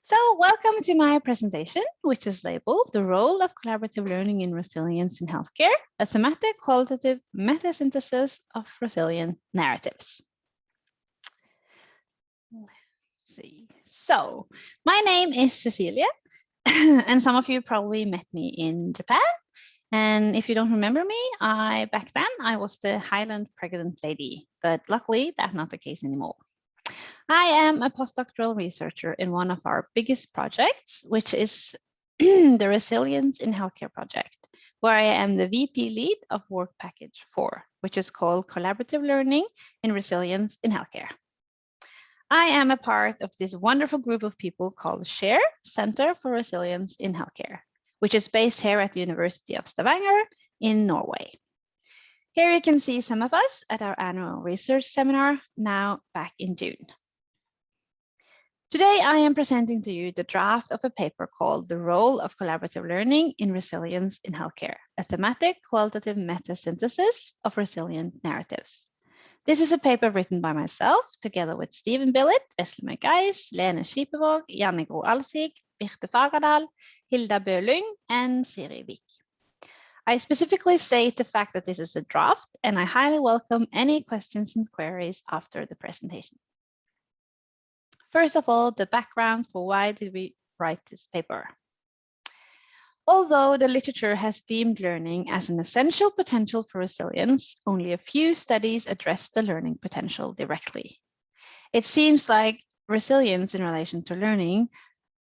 So welcome to my presentation, which is labeled The Role of Collaborative Learning in Resilience in Healthcare, a thematic qualitative meta-synthesis of resilient narratives. Let's see. So my name is Cecilie, and some of you probably met me in Japan. And if you don't remember me, back then I was the Highland pregnant lady, but luckily that's not the case anymore. I am a postdoctoral researcher in one of our biggest projects, which is the Resilience in Healthcare project, where I am the VP lead of work package 4, which is called Collaborative Learning in Resilience in Healthcare. I am a part of this wonderful group of people called SHARE, Center for Resilience in Healthcare, which is based here at the University of Stavanger in Norway. Here you can see some of us at our annual research seminar now back in June. Today, I am presenting to you the draft of a paper called The Role of Collaborative Learning in Resilience in Healthcare, a thematic qualitative meta-synthesis of resilient narratives. This is a paper written by myself, together with Stephen Billett, Vesley McGuise, Lene Skipevåg, Janne Gro Alsvik, Birte Fagerdal, Hilda Bølung, and Siri Vik. I specifically state the fact that this is a draft, and I highly welcome any questions and queries after the presentation. First of all, the background for why did we write this paper. Although the literature has deemed learning as an essential potential for resilience, only a few studies address the learning potential directly. It seems like resilience in relation to learning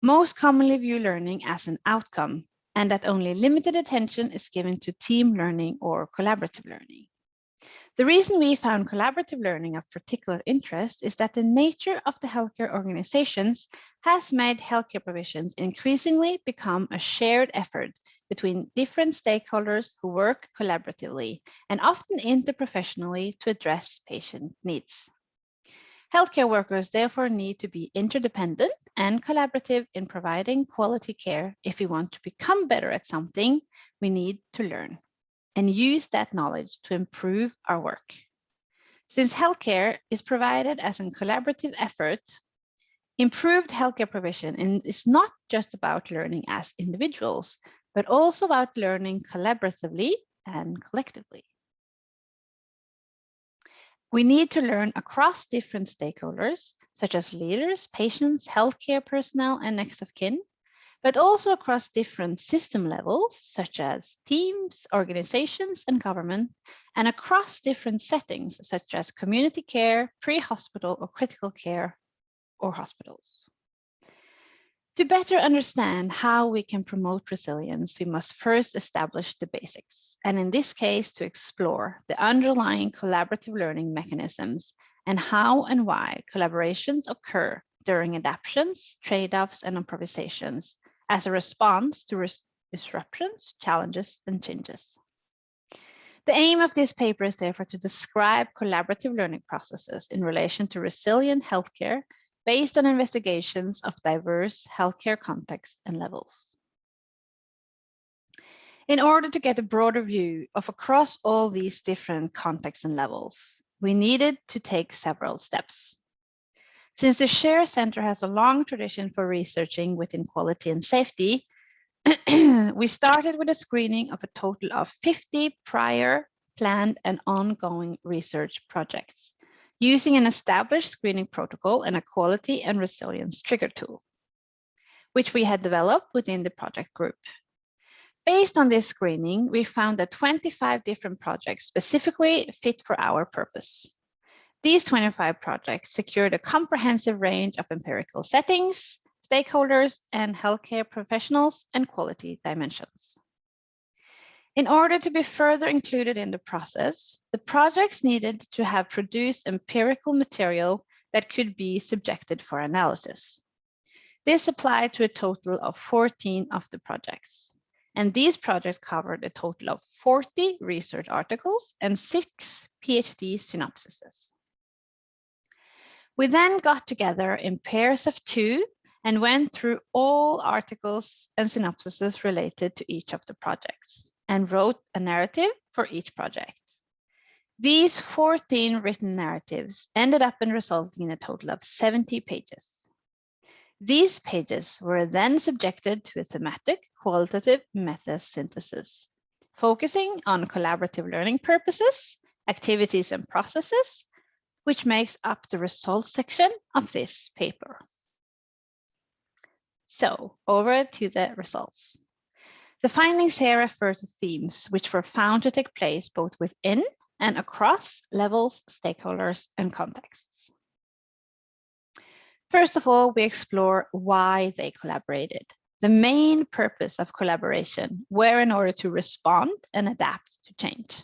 most commonly view learning as an outcome, and that only limited attention is given to team learning or collaborative learning. The reason we found collaborative learning of particular interest is that the nature of the healthcare organizations has made healthcare provisions increasingly become a shared effort between different stakeholders who work collaboratively and often interprofessionally to address patient needs. Healthcare workers therefore need to be interdependent and collaborative in providing quality care. If we want to become better at something, we need to learn and use that knowledge to improve our work. Since healthcare is provided as a collaborative effort, improved healthcare provision is not just about learning as individuals, but also about learning collaboratively and collectively. We need to learn across different stakeholders, such as leaders, patients, healthcare personnel, and next of kin, but also across different system levels, such as teams, organizations, and government, and across different settings, such as community care, pre-hospital or critical care, or hospitals. To better understand how we can promote resilience, we must first establish the basics, and in this case, to explore the underlying collaborative learning mechanisms and how and why collaborations occur during adaptations, trade-offs, and improvisations, as a response to disruptions, challenges, and changes. The aim of this paper is therefore to describe collaborative learning processes in relation to resilient healthcare based on investigations of diverse healthcare contexts and levels. In order to get a broader view of across all these different contexts and levels, we needed to take several steps. Since the SHARE Center has a long tradition for researching within quality and safety, we started with a screening of a total of 50 prior, planned, and ongoing research projects, using an established screening protocol and a quality and resilience trigger tool, which we had developed within the project group. Based on this screening, we found that 25 different projects specifically fit for our purpose. These 25 projects secured a comprehensive range of empirical settings, stakeholders, and healthcare professionals and quality dimensions. In order to be further included in the process, the projects needed to have produced empirical material that could be subjected for analysis. This applied to a total of 14 of the projects, and these projects covered a total of 40 research articles and 6 PhD synopsises. We then got together in pairs of 2 and went through all articles and synopsises related to each of the projects and wrote a narrative for each project. These 14 written narratives ended up in resulting in a total of 70 pages. These pages were then subjected to a thematic qualitative meta synthesis, focusing on collaborative learning purposes, activities and processes, which makes up the results section of this paper. So over to the results. The findings here refer to themes which were found to take place both within and across levels, stakeholders, and contexts. First of all, we explore why they collaborated. The main purpose of collaboration were in order to respond and adapt to change.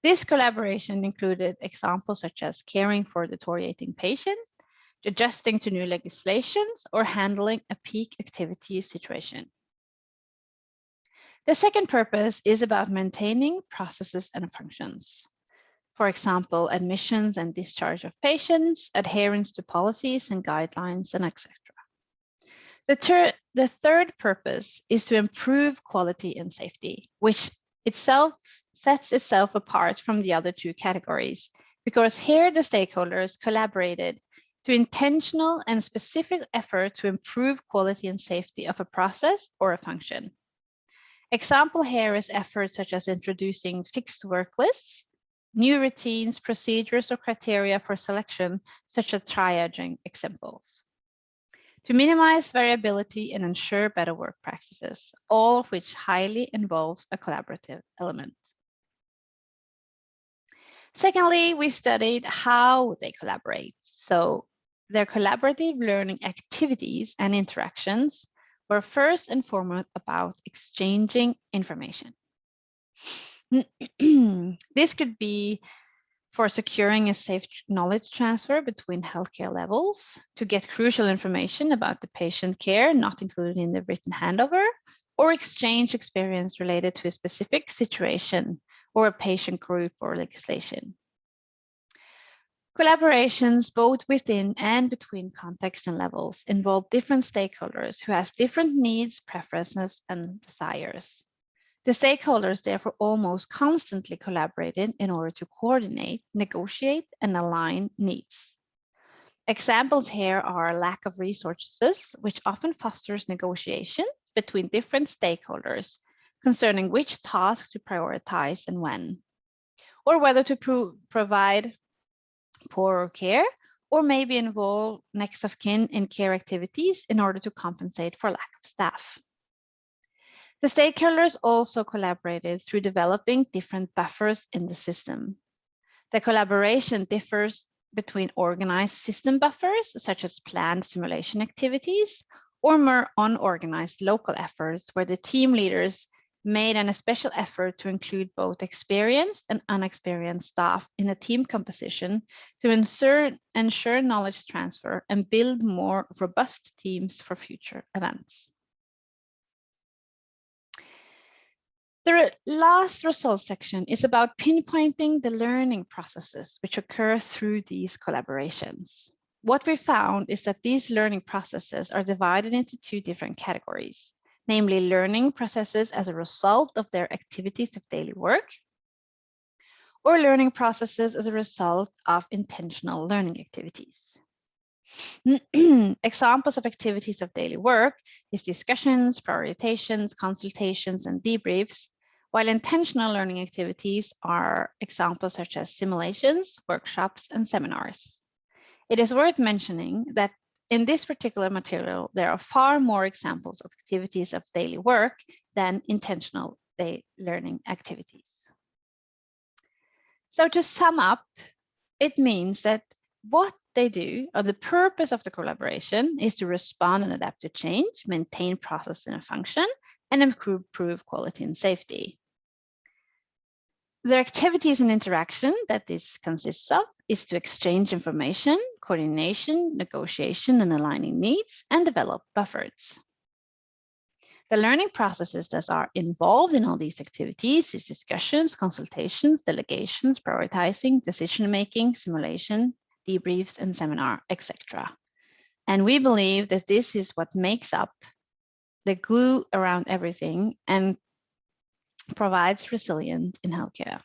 This collaboration included examples such as caring for a deteriorating patient, adjusting to new legislations, or handling a peak activity situation. The second purpose is about maintaining processes and functions. For example, admissions and discharge of patients, adherence to policies and guidelines, and etc. The third purpose is to improve quality and safety, which itself sets itself apart from the other two categories, because here the stakeholders collaborated to intentional and specific effort to improve quality and safety of a process or a function. Example here is efforts such as introducing fixed work lists, new routines, procedures, or criteria for selection, such as triaging examples, to minimize variability and ensure better work practices, all of which highly involves a collaborative element. Secondly, we studied how they collaborate. So their collaborative learning activities and interactions were first and foremost about exchanging information. This could be for securing a safe knowledge transfer between healthcare levels, to get crucial information about the patient care not included in the written handover, or exchange experience related to a specific situation or a patient group or legislation. Collaborations both within and between contexts and levels involve different stakeholders who has different needs, preferences, and desires. The stakeholders therefore almost constantly collaborated in order to coordinate, negotiate, and align needs. Examples here are lack of resources, which often fosters negotiations between different stakeholders concerning which task to prioritize and when, or whether to provide poorer care, or maybe involve next of kin in care activities in order to compensate for lack of staff. The stakeholders also collaborated through developing different buffers in the system. The collaboration differs between organized system buffers, such as planned simulation activities, or more unorganized local efforts where the team leaders made an special effort to include both experienced and unexperienced staff in a team composition to ensure knowledge transfer and build more robust teams for future events. The last results section is about pinpointing the learning processes which occur through these collaborations. What we found is that these learning processes are divided into two different categories, namely learning processes as a result of their activities of daily work, or learning processes as a result of intentional learning activities. Examples of activities of daily work is discussions, prioritizations, consultations, and debriefs, while intentional learning activities are examples such as simulations, workshops, and seminars. It is worth mentioning that in this particular material, there are far more examples of activities of daily work than intentional learning activities. So to sum up, it means that what they do, or the purpose of the collaboration, is to respond and adapt to change, maintain process and function, and improve quality and safety. The activities and interaction that this consists of is to exchange information, coordination, negotiation, and aligning needs, and develop buffers. The learning processes that are involved in all these activities is discussions, consultations, delegations, prioritizing, decision-making, simulation, debriefs, and seminar, etc. And we believe that this is what makes up the glue around everything and provides resilience in healthcare.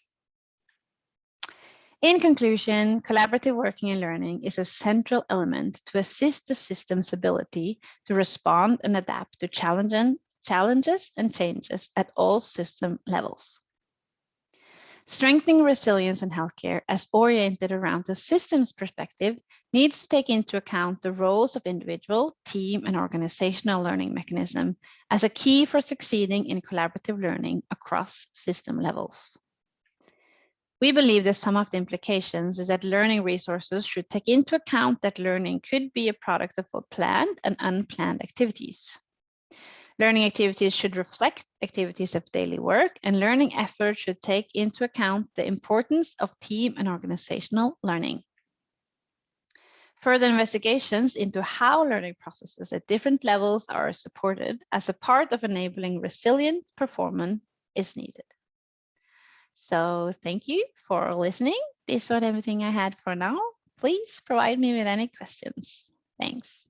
In conclusion, collaborative working and learning is a central element to assist the system's ability to respond and adapt to challenges and changes at all system levels. Strengthening resilience in healthcare as oriented around the system's perspective needs to take into account the roles of individual, team, and organizational learning mechanism as a key for succeeding in collaborative learning across system levels. We believe that some of the implications is that learning resources should take into account that learning could be a product of both planned and unplanned activities. Learning activities should reflect activities of daily work, and learning efforts should take into account the importance of team and organizational learning. Further investigations into how learning processes at different levels are supported as a part of enabling resilient performance is needed. So thank you for listening. This was everything I had for now. Please provide me with any questions. Thanks.